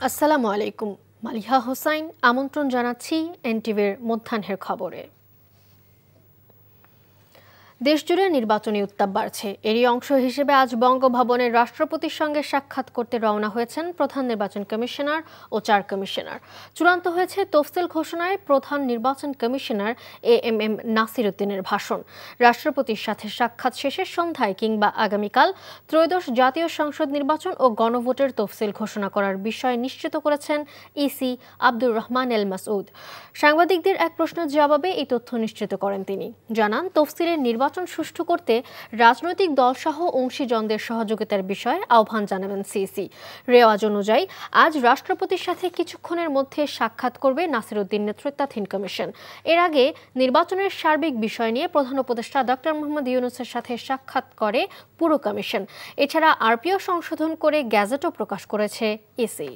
আসসালামু আলাইকুম। মালিহা হোসাইন আমন্ত্রণ জানাচ্ছি এনটিভির মধ্যাহ্নের খবরে। দেশজুড়ে নির্বাচনী উত্তাপ বাড়ছে। এরই অংশ হিসেবে আজ বঙ্গভবনের রাষ্ট্রপতির সঙ্গে সাক্ষাৎ করতে রওনা হয়েছেন প্রধান নির্বাচন কমিশনার ও ৪ কমিশনার। চূড়ান্ত হয়েছে তফসিল ঘোষণায় প্রধান নির্বাচন কমিশনার এএমএম নাসির উদ্দিনের ভাষণ। রাষ্ট্রপতির সাথে সাক্ষাৎ শেষে সন্ধ্যায় কিংবা আগামীকাল ত্রয়োদশ জাতীয় সংসদ নির্বাচন ও গণভোটের তফসিল ঘোষণা করার বিষয় নিশ্চিত করেছেন ইসি আব্দুর রহমান এল মাসউদ। সাংবাদিকদের এক প্রশ্নের জবাবে এই তথ্য নিশ্চিত করেন তিনি। জানান, তফসিলের নির্বাচন সুষ্ঠু করতে রাজনৈতিক দলসহ অংশীজনদের সহযোগিতার বিষয়ে আহ্বান জানাবেন সিইসি। রেওয়াজ অনুযায়ী আজ রাষ্ট্রপতির সাথে কিছুক্ষণের মধ্যে সাক্ষাৎ করবে নাসির উদ্দিন নেতৃত্বাধীন কমিশন। এর আগে নির্বাচনের সার্বিক বিষয় নিয়ে প্রধান উপদেষ্টা ডক্টর মোহাম্মদ ইউনূসের সাথে সাক্ষাৎ করে পুরো কমিশন। এছাড়া আরপিও সংশোধন করে গ্যাজেটও প্রকাশ করেছে ইসি।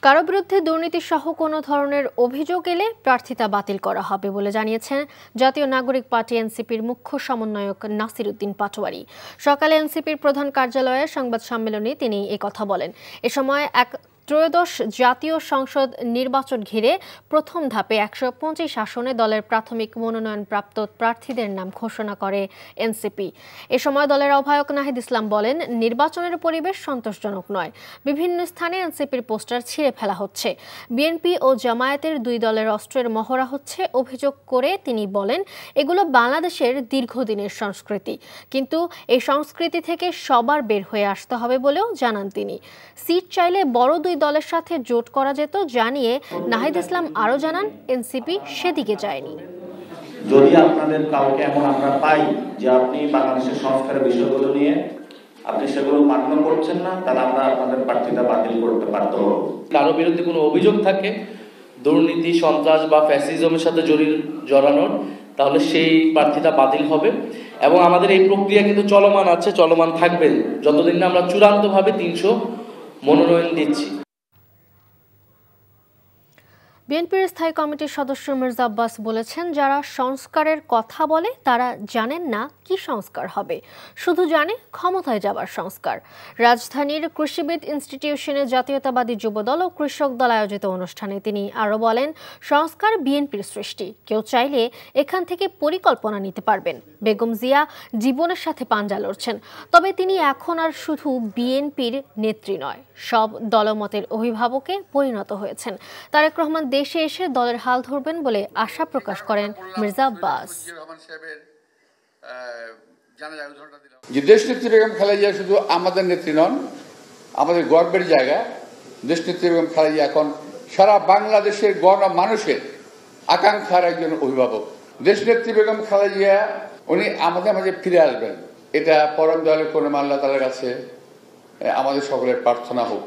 কারো বিরুদ্ধে দুর্নীতি সহ কোনো ধরনের অভিযোগ এলে প্রার্থিতা বাতিল করা হবে বলে জানিয়েছেন জাতীয় নাগরিক পার্টি এনসিপির মুখ্য সমন্বয়ক নাসির উদ্দিন পাটোয়ারি। সকালে এনসিপির প্রধান কার্যালয়ে সংবাদ সম্মেলনে তিনি এই কথা বলেন। এ সময় ত্রয়োদশ জাতীয় সংসদ নির্বাচন ঘিরে প্রথম ধাপে ১২৫ আসনে দলের প্রাথমিক মনোনয়নপ্রাপ্ত প্রার্থীদের নাম ঘোষণা করে এনসিপি। এ সময় দলের আহ্বায়ক নাহিদ ইসলাম বলেন, নির্বাচনের পরিবেশ সন্তোষজনক নয়। বিভিন্ন স্থানে এনসিপির পোস্টার ছিঁড়ে ফেলা হচ্ছে। বিএনপি ও জামায়াতের দুই দলের অস্ত্রের মহড়া হচ্ছে অভিযোগ করে তিনি বলেন, এগুলো বাংলাদেশের দীর্ঘদিনের সংস্কৃতি, কিন্তু এই সংস্কৃতি থেকে সবার বের হয়ে আসতে হবে বলেও জানান তিনি। সিট চাইলে বড় দুই দলের সাথে জোট করা যেত জানিয়ে নাহিদ ইসলাম আরও জানান, এনসিপি সেদিকে যায়নি। যদি আপনাদের কাউকে এমন আমরা পাই যে আপনি বাংলাদেশের সংস্কারের বিষয়গুলো নিয়ে আপনি সেগুলো মান্য করছেন না, তাহলে আমরা আপনাদের প্রার্থীতা বাতিল করতে পারবো। কারো বিরুদ্ধে কোনো অভিযোগ থাকে দুর্নীতি, সন্ত্রাস বা ফ্যাসিজমের সাথে জড়ানোর, তাহলে সেই প্রার্থীতা বাতিল হবে। এবং আমাদের এই প্রক্রিয়া কিন্তু চলমান আছে, চলমান থাকবে যতদিন না আমরা চূড়ান্তভাবে ৩০০ মনোনয়ন দিচ্ছি। বিএনপির স্থায়ী কমিটির সদস্য মির্জা আব্বাস বলেছেন, যারা সংস্কারের কথা বলে তারা জানেন না কি সংস্কার হবে, শুধু জানে ক্ষমতায় যাবার সংস্কার। রাজধানীর কৃষিবিদ ইনস্টিটিউশনে জাতীয়তাবাদী যুবদল ও কৃষক দল আয়োজিত অনুষ্ঠানে তিনি আরও বলেন, সংস্কার বিএনপির সৃষ্টি, কেউ চাইলে এখান থেকে পরিকল্পনা নিতে পারবেন। বেগম জিয়া জীবনের সাথে পাঞ্জা লড়ছেন, তবে তিনি এখন আর শুধু বিএনপির নেত্রী নয়, সব দলমতের অভিভাবকে পরিণত হয়েছেন। তারেক রহমান দেশে এসে দলের হাল ধরবেন বলে আশা প্রকাশ করেন মির্জা আব্বাস। দেশনেত্রী বেগম খালেদা জিয়া শুধু আমাদের নেত্রী নন, আমাদের গর্বের জায়গা। দেশনেত্রী বেগম খালেদা জিয়া এখন সারা বাংলাদেশের মানুষের আকাঙ্ক্ষার একজন অভিভাবক। দেশনেত্রী বেগম খালেদা জিয়া উনি আমাদের মাঝে ফিরে আসবেন, এটা পরম দয়ালু করুণাময় আল্লাহ তাআলার কাছে আমাদের সকলের প্রার্থনা হোক।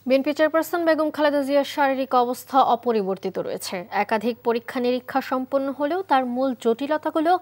বিএনপি চেয়ারপারসন বেগম খালেদা জিয়ার শারীরিক অবস্থা অপরিবর্তিত রয়েছে। একাধিক পরীক্ষা নিরীক্ষা সম্পন্ন হলেও তার মূল জটিলতাগুলো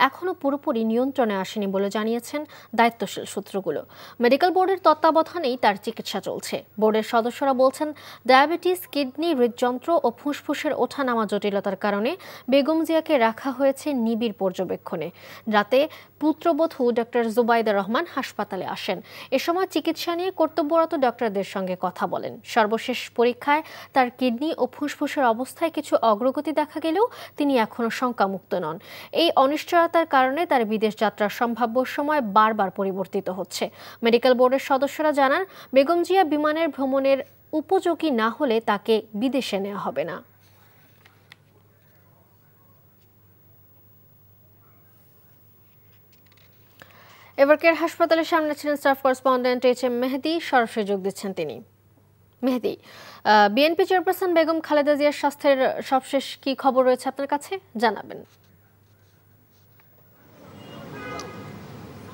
এখনও পুরোপুরি নিয়ন্ত্রণে আসেনি বলে জানিয়েছেন দায়িত্বশীল সূত্রগুলো। মেডিকেল বোর্ডের তত্ত্বাবধানেই তার চিকিৎসা চলছে। বোর্ডের সদস্যরা বলছেন, ডায়াবেটিস, কিডনি, হৃদযন্ত্র ও ফুসফুসের ওঠানামা জটিলতার কারণে বেগম জিয়াকে রাখা হয়েছে নিবিড় পর্যবেক্ষণে। রাতে পুত্রবধূ ডক্টর জুবাইদা রহমান হাসপাতালে আসেন। এ সময় চিকিৎসা নিয়ে কর্তব্যরত ডক্টরদের সঙ্গে কথা বলেন। সর্বশেষ পরীক্ষায় তার কিডনি ও ফুসফুসের অবস্থায় কিছু অগ্রগতি দেখা গেলেও তিনি এখনও শঙ্কামুক্ত নন। এই অনিশ্চয়তার কারণে তার বিদেশ যাত্রার সম্ভাব্য সময় বারবার পরিবর্তিত হচ্ছে। মেডিকেল বোর্ডের সদস্যরা জানান, বেগম জিয়া বিমানের ভ্রমণের উপযোগী না হলে তাকে বিদেশে নেওয়া হবে না। এভারকেয়ার হাসপাতালের সামনে ছিলেন স্টাফ করেসপন্ডেন্ট এইচ.এম. মেহেদী। সরাসরি যোগ দিচ্ছেন তিনি। মেহেদী, বিএনপি চেয়ারপারসন বেগম খালেদা জিয়ার স্বাস্থ্যের সবশেষ কি খবর রয়েছে আপনার কাছে, জানাবেন।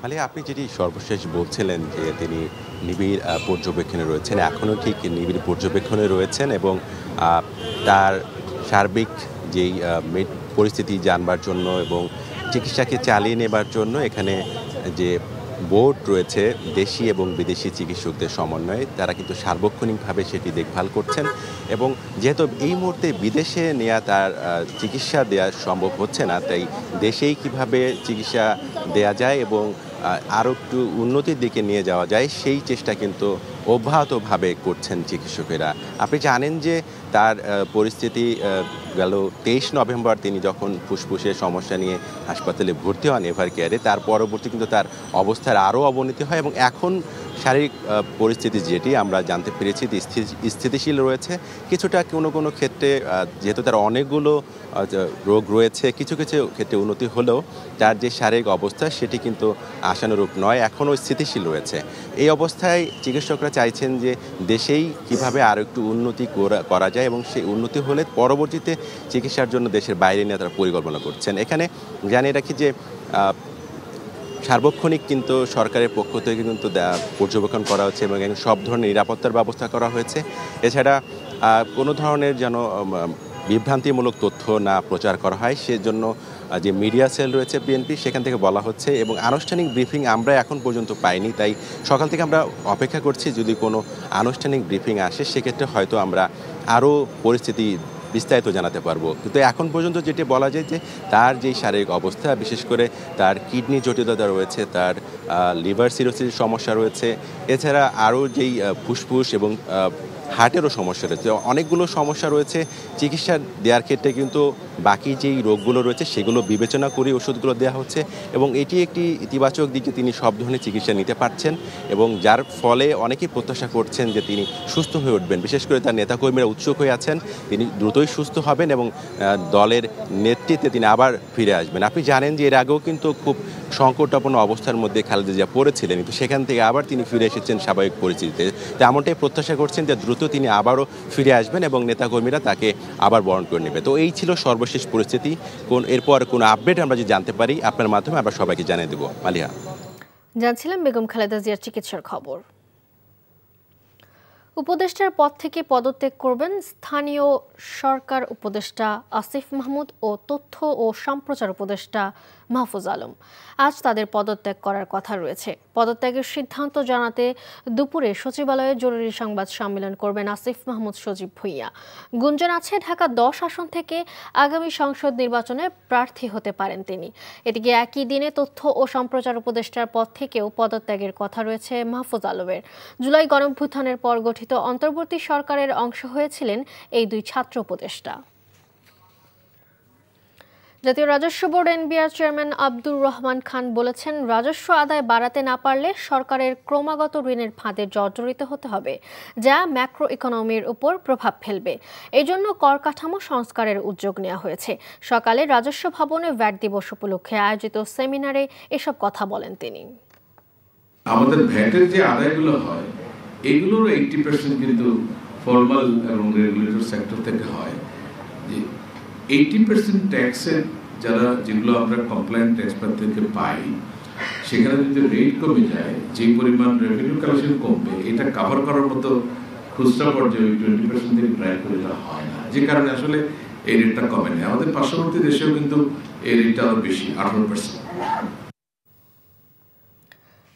আলিয়া, আপনি যেটি সর্বশেষ বলছিলেন যে তিনি নিবিড় পর্যবেক্ষণে রয়েছেন, এখনও ঠিক নিবিড় পর্যবেক্ষণে রয়েছেন এবং তার সার্বিক যেই পরিস্থিতি জানবার জন্য এবং চিকিৎসাকে চালিয়ে নেবার জন্য এখানে যে বোর্ড রয়েছে দেশি এবং বিদেশি চিকিৎসকদের সমন্বয়ে, তারা কিন্তু সার্বক্ষণিকভাবে সেটি দেখভাল করছেন। এবং যেহেতু এই মুহূর্তে বিদেশে নেওয়া তার চিকিৎসা দেওয়া সম্ভব হচ্ছে না, তাই দেশেই কিভাবে চিকিৎসা দেয়া যায় এবং আরও একটু উন্নতির দিকে নিয়ে যাওয়া যায় সেই চেষ্টা কিন্তু অব্যাহতভাবে করছেন চিকিৎসকেরা। আপনি জানেন যে তার পরিস্থিতি গেল 23 নভেম্বর তিনি যখন ফুসফুসের সমস্যা নিয়ে হাসপাতালে ভর্তি হন এভার কেয়ারে, তার পরবর্তী কিন্তু তার অবস্থার আরও অবনতি হয় এবং এখন শারীরিক পরিস্থিতি যেটি আমরা জানতে পেরেছি স্থিতিশীল রয়েছে। কিছুটা কোনো ক্ষেত্রে যেহেতু তার অনেকগুলো রোগ রয়েছে, কিছু কিছু ক্ষেত্রে উন্নতি হলেও তার যে শারীরিক অবস্থা সেটি কিন্তু আশানুরূপ নয়, এখনও স্থিতিশীল রয়েছে। এই অবস্থায় চিকিৎসকরা চাইছেন যে দেশেই কিভাবে আরও একটু উন্নতি করা যায় এবং সেই উন্নতি হলে পরবর্তীতে চিকিৎসার জন্য দেশের বাইরে নিয়ে তারা পরিকল্পনা করছেন। এখানে জানিয়ে রাখি যে সার্বক্ষণিক কিন্তু সরকারের পক্ষ থেকে কিন্তু পর্যবেক্ষণ করা হচ্ছে এবং সব ধরনের নিরাপত্তার ব্যবস্থা করা হয়েছে। এছাড়া কোনো ধরনের যেন বিভ্রান্তিমূলক তথ্য না প্রচার করা হয় সেজন্য যে মিডিয়া সেল রয়েছে বিএনপি সেখান থেকে বলা হচ্ছে এবং আনুষ্ঠানিক ব্রিফিং আমরা এখন পর্যন্ত পাইনি, তাই সকাল থেকে আমরা অপেক্ষা করছি যদি কোনো আনুষ্ঠানিক ব্রিফিং আসে সেক্ষেত্রে হয়তো আমরা আরও পরিস্থিতি বিস্তারিত জানাতে পারবো। কিন্তু এখন পর্যন্ত যেটি বলা যায় যে তার যেই শারীরিক অবস্থা, বিশেষ করে তার কিডনি জটিলতা রয়েছে, তার লিভার সিরোসিসের সমস্যা রয়েছে, এছাড়া আরও যেই ফুসফুস এবং হার্টেরও সমস্যা রয়েছে, অনেকগুলো সমস্যা রয়েছে। চিকিৎসা দেওয়ার ক্ষেত্রে কিন্তু বাকি যেই রোগগুলো রয়েছে সেগুলো বিবেচনা করে ওষুধগুলো দেওয়া হচ্ছে এবং এটি একটি ইতিবাচক দিকে তিনি সব ধরনের চিকিৎসা নিতে পারছেন এবং যার ফলে অনেকেই প্রত্যাশা করছেন যে তিনি সুস্থ হয়ে উঠবেন। বিশেষ করে তার নেতাকর্মীরা উৎসুক হয়ে আছেন তিনি দ্রুতই সুস্থ হবেন এবং দলের নেতৃত্বে তিনি আবার ফিরে আসবেন। আপনি জানেন যে এর আগেও কিন্তু খুব সংকটাপন্ন অবস্থার মধ্যে খালেদা জিয়া পড়েছিলেন, কিন্তু সেখান থেকে আবার তিনি ফিরে এসেছেন স্বাভাবিক পরিস্থিতিতে। তেমনটাই প্রত্যাশা করছেন যে দ্রুত তিনি আবারও ফিরে আসবেন এবং নেতাকর্মীরা তাকে আবার বরণ করে নেবে। তো এই ছিল সর্বশেষ পরিস্থিতি। এরপর কোনো আপডেট আমরা যদি জানতে পারি আপনার মাধ্যমে আবার সবাইকে জানিয়ে দেবো। মালিহা, জানছিলাম বেগম খালেদা জিয়ার চিকিৎসার খবর। উপদেষ্টার পদ থেকে পদত্যাগ করবেন স্থানীয় সরকার উপদেষ্টা আসিফ মাহমুদ ও তথ্য ও সম্প্রচার উপদেষ্টা মাহফুজ আলম। আজ তাদের পদত্যাগ করার কথা রয়েছে। পদত্যাগের সিদ্ধান্ত জানাতে দুপুরে সচিবালয়ে জরুরি সংবাদ সম্মেলন করবেন আসিফ মাহমুদ সজীব ভুঁইয়া। গুঞ্জন আছে ঢাকা 10 আসন থেকে আগামী সংসদ নির্বাচনে প্রার্থী হতে পারেন তিনি। এদিকে একই দিনে তথ্য ও সম্প্রচার উপদেষ্টার পদ থেকেও পদত্যাগের কথা রয়েছে মাহফুজ আলমের। জুলাই গণঅভ্যুত্থানের পর গঠিত অন্তর্বর্তী সরকারের অংশ হয়েছিলেন এই দুই ছাত্র উপদেষ্টা। জাতীয় রাজস্ব board NBR chairman Abdur Rahman Khan বলেছেন, রাজস্ব আদায় বাড়াতে না পারলে সরকারের ক্রমাগত ঋণের ফাঁদে জর্জরিত হতে হবে, যা ম্যাক্রো ইকোনমির উপর প্রভাব ফেলবে। এজন্য কর কাঠামো সংস্কারের উদ্যোগ নেওয়া হয়েছে। সকালে রাজস্ব ভবনে ভ্যাট দিবস উপলক্ষে আয়োজিত সেমিনারে এসব কথা বলেন তিনি। আমাদের ভ্যাটের যে আদায়গুলো হয় এগুলোর 80% কিন্তু ফর্মাল এবং রেগুলেটর সেক্টর থেকে হয়। যে 80% ট্যাক্সের যেগুলো আমরা কমপ্লায়েন্ট ট্যাক্স থেকে পাই সেখানে যদি রেট কমে যায়, যে পরিমাণ রেভিনিউ কালেকশন কমবে, এটা কভার করার মতো খুচরা পর্যায়ে 20% থেকে ড্রাইভ করে দেওয়া হয় না, যে কারণে আসলে এই রেটটা কমে নেই। আমাদের পার্শ্ববর্তী দেশেও কিন্তু এই রেটটা আরো বেশি, 18%।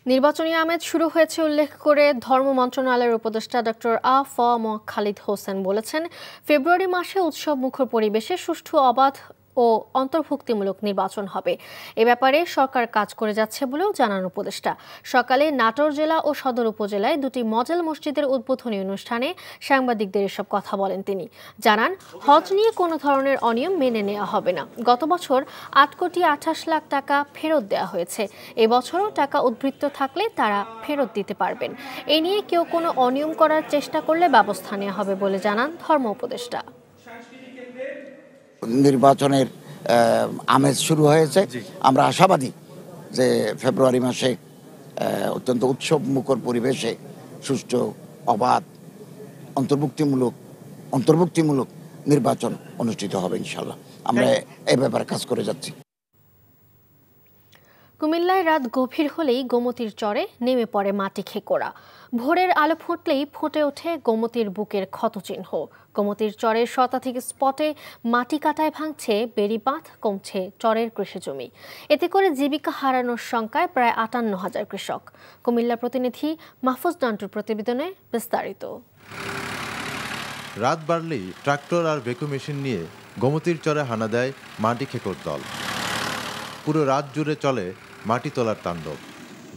নির্বাচনী আমেজ শুরু হয়েছে উল্লেখ করে ধর্ম মন্ত্রণালয়ের উপদেষ্টা ডক্টর আ.ফ.ম. খালিদ হোসেন বলেছেন, ফেব্রুয়ারি মাসে উৎসব মুখর পরিবেশে সুষ্ঠু, অবাধ ও অন্তর্ভুক্তিমূলক নির্বাচন হবে। এ ব্যাপারে সরকার কাজ করে যাচ্ছে বলেও জানান উপদেষ্টা। সকালে নাটোর জেলা ও সদর উপজেলায় দুটি মডেল মসজিদের উদ্বোধনী অনুষ্ঠানে সাংবাদিকদের এসব কথা বলেন তিনি। জানান, হজ নিয়ে কোনো ধরনের অনিয়ম মেনে নেওয়া হবে না। গত বছর 8,28,00,000 টাকা ফেরত দেওয়া হয়েছে। এবছরও টাকা উদ্বৃত্ত থাকলে তারা ফেরত দিতে পারবেন। এ নিয়ে কেউ কোনো অনিয়ম করার চেষ্টা করলে ব্যবস্থা নেওয়া হবে বলে জানান ধর্ম উপদেষ্টা। নির্বাচনের আমেজ শুরু হয়েছে। আমরা আশাবাদী যে ফেব্রুয়ারি মাসে অত্যন্ত উৎসব মুখর পরিবেশে সুষ্ঠু, অবাধ, অন্তর্ভুক্তিমূলক নির্বাচন অনুষ্ঠিত হবে ইনশাল্লাহ। আমরা এই ব্যাপারে কাজ করে যাচ্ছি। কুমিল্লায় রাত গভীর হলেই গোমতীর চরে নেমে পড়ে মাটি খেকোড়া। ভোরের আলো ফুটলেই ফুটে ওঠে গোমতীর বুকের ক্ষতচিহ্ন। গোমতীর চরের শতাধিক স্পটে মাটি কাটায় ভাঙছে বেড়িবাঁধ, কমছে চরের কৃষিজমি। এতে করে জীবিকা হারানোর শঙ্কায় প্রায় 58,000 কৃষক। কুমিল্লা প্রতিনিধি মাহফুজ নান্টুর প্রতিবেদনে বিস্তারিত। রাত বাড়লেই ট্রাক্টর আর ভেকু মেশিন নিয়ে গোমতীর চরে হানা দেয় মাটি খেকোর দল। পুরো রাত জুড়ে চলে মাটি তোলার তাণ্ডব।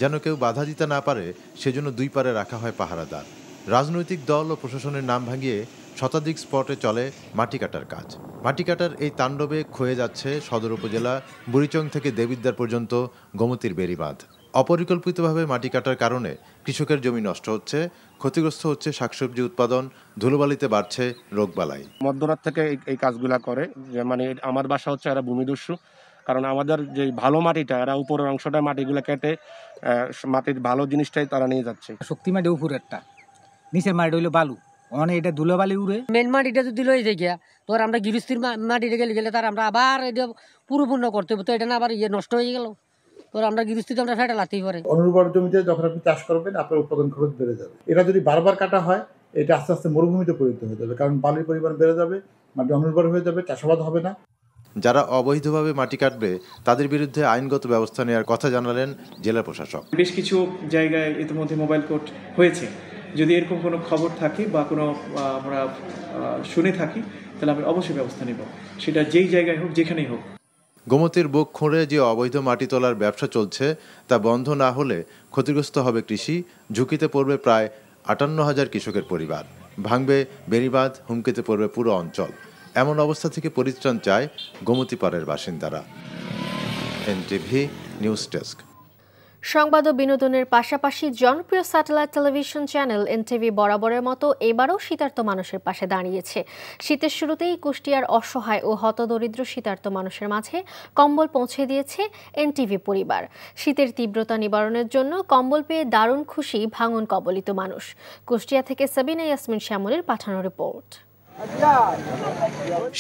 যেন কেউ বাধা দিতে না পারে সেজন্য দুই পারে রাখা হয় পাহারাদার। রাজনৈতিক দল ও প্রশাসনের নাম ভাঙিয়ে শতাধিক স্পটে চলে মাটি কাটার কাজ। মাটি কাটার এই তাণ্ডবে ক্ষয়ে যাচ্ছে সদর উপজেলা বুড়িচং থেকে দেবিদ্বার পর্যন্ত গোমতীর বেড়িবাঁধ। অপরিকল্পিতভাবে মাটি কাটার কারণে কৃষকের জমি নষ্ট হচ্ছে, ক্ষতিগ্রস্ত হচ্ছে শাকসবজি উৎপাদন, ধুলোবালিতে বাড়ছে রোগবালাই। মধ্যরাত থেকে এই কাজগুলা করে, যে মানে আমার বাসা হচ্ছে এরা ভূমিদস্যু, কারণ আমাদের যে ভালো মাটিটা এরা উপরের অংশটা মাটিগুলো কেটে মাটির ভালো জিনিসটাই তারা নিয়ে যাচ্ছে। শক্তি মাটি উপরেরটা, নিচের মাটি হইলো বালু, অনেক এটা ধুলোবালি উড়ে। মেন মাটিটা যদি লয়ে যাই গিয়া তোর আমরা গৃহস্থির মাটিটা গেলে তার আমরা আবার এটা পুরোপূর্ণ করতে হবে, তো এটা না আবার নষ্ট হয়ে গেল, তোর আমরা গৃহস্থিতে আমরা ফেটে লাতেই পারে। অনুর্বর জমিতে যখন আপনি চাষ করবেন আপনার উৎপাদন খরচ বেড়ে যাবে। এটা যদি বারবার কাটা হয় এটা আস্তে আস্তে মরুভূমিতে পরিণত হয়ে যাবে, কারণ বালির পরিমাণ বেড়ে যাবে, মাটি অনুর্বর হয়ে যাবে, চাষাবাদ হবে না। যারা অবৈধভাবে মাটি কাটবে তাদের বিরুদ্ধে আইনগত ব্যবস্থা নেওয়ার কথা জানালেন জেলা প্রশাসক। বেশ কিছু জায়গায় ইতিমধ্যে মোবাইল কোর্ট হয়েছে, যদি এরকম কোনো খবর থাকে বা কোনো আমরা শুনে থাকি তাহলে আমি অবশ্যই ব্যবস্থা নেব, সেটা যেই জায়গায় হোক যেখানেই হোক। গোমতীর বুক খুঁড়ে যে অবৈধ মাটি তোলার ব্যবসা চলছে তা বন্ধ না হলে ক্ষতিগ্রস্ত হবে কৃষি, ঝুঁকিতে পড়বে প্রায় 58,000 কৃষকের পরিবার, ভাঙবে বেড়িবাঁধ, হুমকিতে পড়বে পুরো অঞ্চল। এমন অবস্থা থেকে পরিত্রাণ চায় গোমতী পাড়ের বাসিন্দারা। NTV news desk. সংবাদ ও বিনোদনের পাশাপাশি জনপ্রিয় স্যাটেলাইট টেলিভিশন চ্যানেল এনটিভি বরাবরের মতো এবারও শীতার্ত মানুষের পাশে দাঁড়িয়েছে। শীতের শুরুতেই কুষ্টিয়ার অসহায় ও হতদরিদ্র শীতার্ত মানুষের মাঝে কম্বল পৌঁছে দিয়েছে এনটিভি পরিবার। শীতের তীব্রতা নিবারণের জন্য কম্বল পেয়ে দারুণ খুশি ভাঙন কবলিত মানুষ। কুষ্টিয়া থেকে সাবিনা ইয়াসমিন শ্যামলের পাঠানো রিপোর্ট।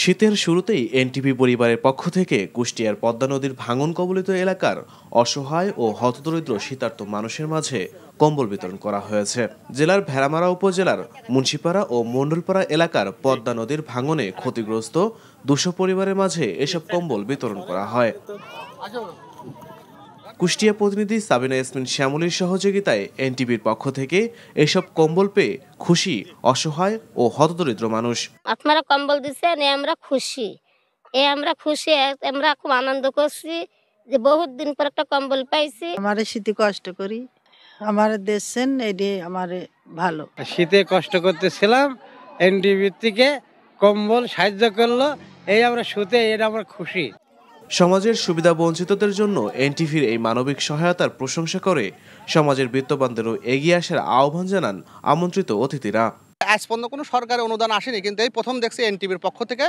শীতের শুরুতেই এনটিভি পরিবারের পক্ষ থেকে কুষ্টিয়ার পদ্মা নদীর ভাঙন কবলিত এলাকার অসহায় ও হতদরিদ্র শীতার্ত মানুষের মাঝে কম্বল বিতরণ করা হয়েছে। জেলার ভেড়ামারা উপজেলার মুন্সিপাড়া ও মণ্ডলপাড়া এলাকার পদ্মা নদীর ভাঙনে ক্ষতিগ্রস্ত 200 পরিবারের মাঝে এসব কম্বল বিতরণ করা হয়। কুষ্টিয়া প্রতিনিধি সাবিনা ইয়াসমিন শ্যামলীর সহযোগিতায় এনটিভির পক্ষ থেকে এসব কম্বল পেয়ে খুশি অসহায় ও হতদরিদ্র মানুষ। আপনারা কম্বল দিচ্ছেন, আমরা খুশি, আমরা খুব আনন্দ করছি যে বহুত দিন পর একটা কম্বল পাইছি। আমার শীতে কষ্ট করি, আমার দেশেন এটি আমার ভালো। শীতে কষ্ট করতেছিলাম, এনটিভি থেকে কম্বল সাহায্য করলো, এই আমরা শুতে এটা আমরা খুশি। সমাজের সুবিধা বঞ্চিতদের জন্য এনটিভির এই মানবিক সহায়তার প্রশংসা করে সমাজের বিত্তবানদেরও এগিয়ে আসার আহ্বান জানান আমন্ত্রিত অতিথিরা। আজ পর্যন্ত কোনো সরকারের অনুদান আসেনি, কিন্তু এই প্রথম দেখছি এনটিভির পক্ষ থেকে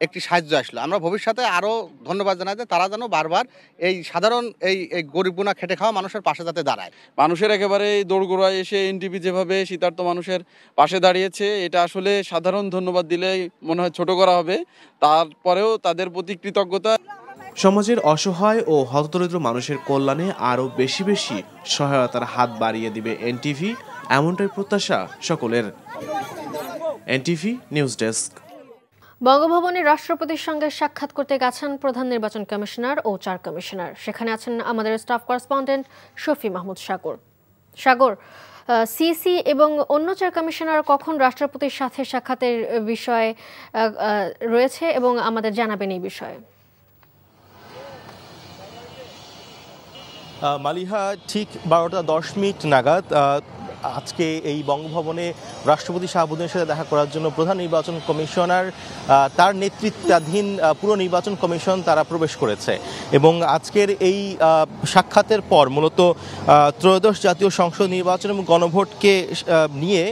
একটি সাহায্য আসলো। আমরা ভবিষ্যতে আরও ধন্যবাদ জানাই যে তারা যেন বারবার এই সাধারণ এই গরিবগুনা খেটে খাওয়া মানুষের পাশে যাতে দাঁড়ায়। মানুষের একেবারে দোরগোড়ায় এসে এনটিভি যেভাবে শীতার্ত মানুষের পাশে দাঁড়িয়েছে, এটা আসলে সাধারণ ধন্যবাদ দিলেই মনে হয় ছোট করা হবে, তারপরেও তাদের প্রতি কৃতজ্ঞতা। সমাজের অসহায় ও হতদরিদ্র মানুষের কল্যাণে আরও বেশি বেশি সহায়তার হাত বাড়িয়ে দিবে এনটিভি, এমনটাই প্রত্যাশা সকলের। NTV news desk. বঙ্গভবনে রাষ্ট্রপতির সঙ্গে সাক্ষাৎ করতে গেছেন প্রধান নির্বাচন কমিশনার ও 4 কমিশনার। সেখানে আছেন আমাদের স্টাফ করেসপন্ডেন্ট শফি মাহমুদ সাগর। সিসি এবং অন্য 4 কমিশনার কখন রাষ্ট্রপতির সাথে সাক্ষাতের বিষয়ে রয়েছে এবং আমাদের জানাবেন এই বিষয়ে। মালিহা, ঠিক 12:10 নাগাদ আজকে এই বঙ্গভবনে রাষ্ট্রপতি শাহাবুদ্দিনের সাথে দেখা করার জন্য প্রধান নির্বাচন কমিশনার তার নেতৃত্বাধীন পুরো নির্বাচন কমিশন তারা প্রবেশ করেছে এবং আজকের এই সাক্ষাতের পর মূলত ত্রয়োদশ জাতীয় সংসদ নির্বাচন এবং গণভোটকে নিয়ে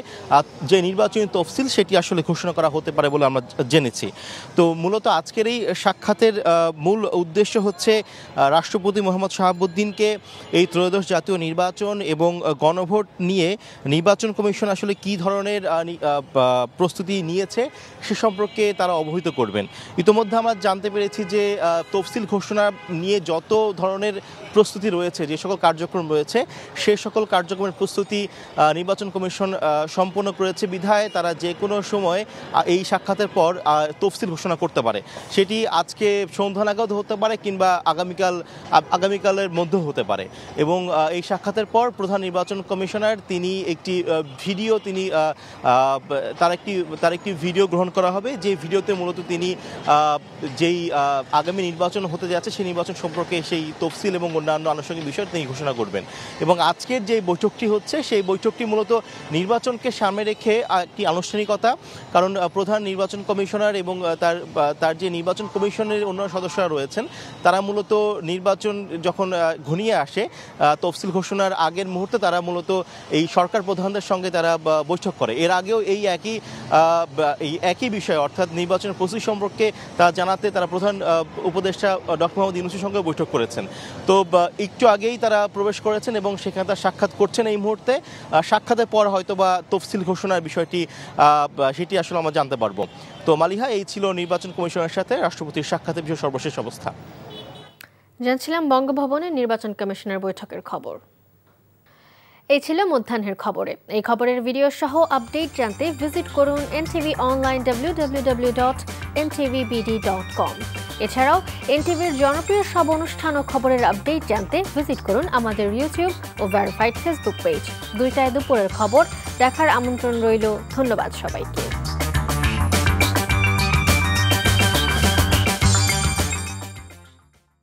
যে নির্বাচনী তফসিল সেটি আসলে ঘোষণা করা হতে পারে বলে আমরা জেনেছি। তো মূলত আজকের এই সাক্ষাতের মূল উদ্দেশ্য হচ্ছে রাষ্ট্রপতি মোহাম্মদ শাহাবুদ্দিনকে এই ত্রয়োদশ জাতীয় নির্বাচন এবং গণভোট নিয়ে নির্বাচন কমিশন আসলে কী ধরনের প্রস্তুতি নিয়েছে সে সম্পর্কে তারা অবহিত করবেন। ইতোমধ্যে আমরা জানতে পেরেছি যে তফসিল ঘোষণা নিয়ে যত ধরনের প্রস্তুতি রয়েছে, যে সকল কার্যক্রম রয়েছে, সে সকল কার্যক্রমের প্রস্তুতি নির্বাচন কমিশন সম্পন্ন করেছে বিধায় তারা যে কোনো সময় এই সাক্ষাতের পর তফসিল ঘোষণা করতে পারে। সেটি আজকে সন্ধ্যা নাগাদ হতে পারে কিংবা আগামীকালের মধ্যেও হতে পারে। এবং এই সাক্ষাতের পর প্রধান নির্বাচন কমিশনার তিনি তিনি একটি ভিডিও তার একটি ভিডিও গ্রহণ করা হবে, যে ভিডিওতে মূলত তিনি যেই আগামী নির্বাচন হতে যাচ্ছে সেই নির্বাচন সম্পর্কে সেই তফসিল এবং অন্যান্য আনুষঙ্গিক বিষয় তিনি ঘোষণা করবেন। এবং আজকের যে বৈঠকটি হচ্ছে সেই বৈঠকটি মূলত নির্বাচনকে সামনে রেখে একটি আনুষ্ঠানিকতা, কারণ প্রধান নির্বাচন কমিশনার এবং তার যে নির্বাচন কমিশনের অন্যান্য সদস্যরা রয়েছেন তারা মূলত নির্বাচন যখন ঘনিয়ে আসে তফসিল ঘোষণার আগের মুহূর্তে তারা মূলত এই সরকার প্রধানদের সঙ্গে তারা বৈঠক করে। এর আগেও এই একই বিষয় অর্থাৎ নির্বাচনের প্রস্তুতি সম্পর্কে তা জানাতে তারা প্রধান উপদেষ্টা ডক্টর মোহাম্মদ ইউনূসের সঙ্গে বৈঠক করেছেন। তো একটু আগেই তারা প্রবেশ করেছেন এবং সেখানে তারা সাক্ষাৎ করছেন এই মুহূর্তে। সাক্ষাতের পর হয়তো বা তফসিল ঘোষণার বিষয়টি সেটি আসলে আমরা জানতে পারবো। তো মালিহা, এই ছিল নির্বাচন কমিশনের সাথে রাষ্ট্রপতির সাক্ষাতের বিষয়ে সর্বশেষ অবস্থা। জানছিলাম বঙ্গভবনে নির্বাচন কমিশনের বৈঠকের খবর। এই ছিল মধ্যাহ্নের খবরে। এই খবরের ভিডিও সহ আপডেট জানতে ভিজিট করুন NTV অনলাইন www.ntvbd.com। এছাড়াও এনটিভির জনপ্রিয় সব অনুষ্ঠান ও খবরের আপডেট জানতে ভিজিট করুন আমাদের ইউটিউব ও ভেরিফাইড ফেসবুক পেজ। 2টায় দুপুরের খবর দেখার আমন্ত্রণ রইল। ধন্যবাদ সবাইকে।